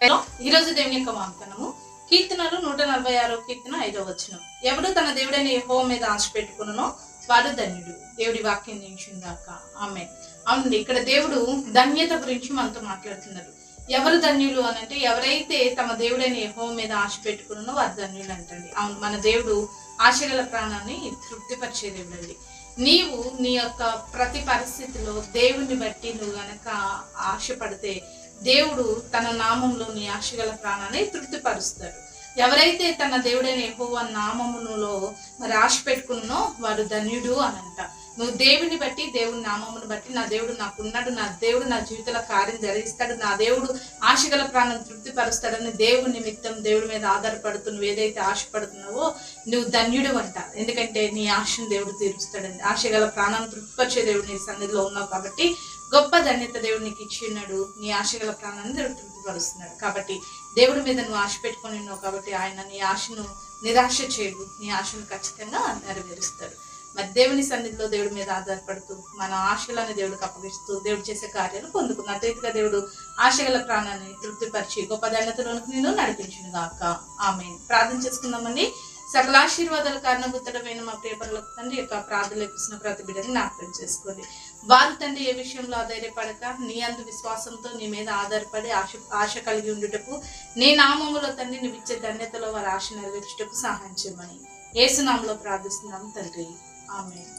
ఈ రోజు దేవుని యొక్క వాగ్దానము కీర్తనలు 146 కీర్తన 5వ వచనం. ఎవడు తన దేవుడైన యెహోవా మీద ఆశ పెట్టుకునో వాడు ధన్యుడు. దేవుడి వాక్యం నిలిచిందాక ఆమె. అవునండి, ఇక్కడ దేవుడు ధన్యత గురించి మనతో మాట్లాడుతున్నారు. ఎవరు ధన్యులు అని అంటే, ఎవరైతే తమ దేవుడైన యెహోవా మీద ఆశ పెట్టుకున్నో వారు ధన్యులు అంటండి. అవును, మన దేవుడు ఆశగల ప్రాణాన్ని తృప్తిపరిచే దేవుడు అండి. నీవు నీ యొక్క ప్రతి పరిస్థితిలో దేవుని బట్టి నువ్వు గనక ఆశపడితే దేవుడు తన నామంలో నీ ఆశగల ప్రాణాన్ని తృప్తిపరుస్తాడు. ఎవరైతే తన దేవుడైన యెహోవా నామములో మరి ఆశ పెట్టుకున్నో వాడు ధన్యుడు అని అంట. నువ్వు దేవుని బట్టి, దేవుని నామమును బట్టి, నా దేవుడు నాకున్నాడు, నా దేవుడు నా జీవితంలో కార్యం జరిగిస్తాడు, నా దేవుడు ఆశగల ప్రాణం తృప్తిపరుస్తాడని దేవుని నిమిత్తం దేవుడి మీద ఆధారపడుతూ నువ్వు ఏదైతే ఆశపడుతున్నావో నువ్వు ధన్యుడు అంట. ఎందుకంటే నీ ఆశను దేవుడు తీరుస్తాడండి. ఆశగల ప్రాణాన్ని తృప్తిపరిచే దేవుడు నీ సన్నిధిలో ఉన్నావు కాబట్టి గొప్ప ధన్యత దేవుడు నీకు ఇచ్చి ఉన్నాడు. నీ ఆశగల ప్రాణాన్ని దేవుడు తృప్తిపరుస్తున్నాడు. కాబట్టి దేవుడి మీద నువ్వు ఆశ పెట్టుకొని ఉన్నావు కాబట్టి ఆయన నీ ఆశను నిరాశ చేయడు, నీ ఆశను ఖచ్చితంగా నెరవేరుస్తాడు. మరి దేవుని సన్నిధిలో దేవుడి మీద ఆధారపడుతూ మన ఆశలను దేవుడికి అప్పగిస్తూ దేవుడు చేసే కార్యాలు పొందుకున్న అతీతిగా దేవుడు ఆశగల ప్రాణాన్ని తృప్తిపరిచి గొప్ప ధన్యతలోనికి నేను నడిపించును గాక. ఆమేన్. ప్రార్థన చేసుకుందామండి. సకల ఆశీర్వాదాల కారణభూతుడమైన మా ప్రియపరులకు తండ్రి యొక్క ప్రార్థనలు ఇస్తున్న ప్రతి బిడ్డని జ్ఞాపకం చేసుకోండి. వారు తండ్రి ఏ విషయంలో ఆధారపడక నీ అందు విశ్వాసంతో నీ మీద ఆధారపడి ఆశ కలిగి ఉండుటకు నీ నామములో తండ్రి నువ్వు ఇచ్చే ధన్యతలో వారి ఆశ నెరవేర్చుటకు సహాయం చేయమని యేసు నామములో ప్రార్థిస్తున్నాము తండ్రి. ఆమేన్.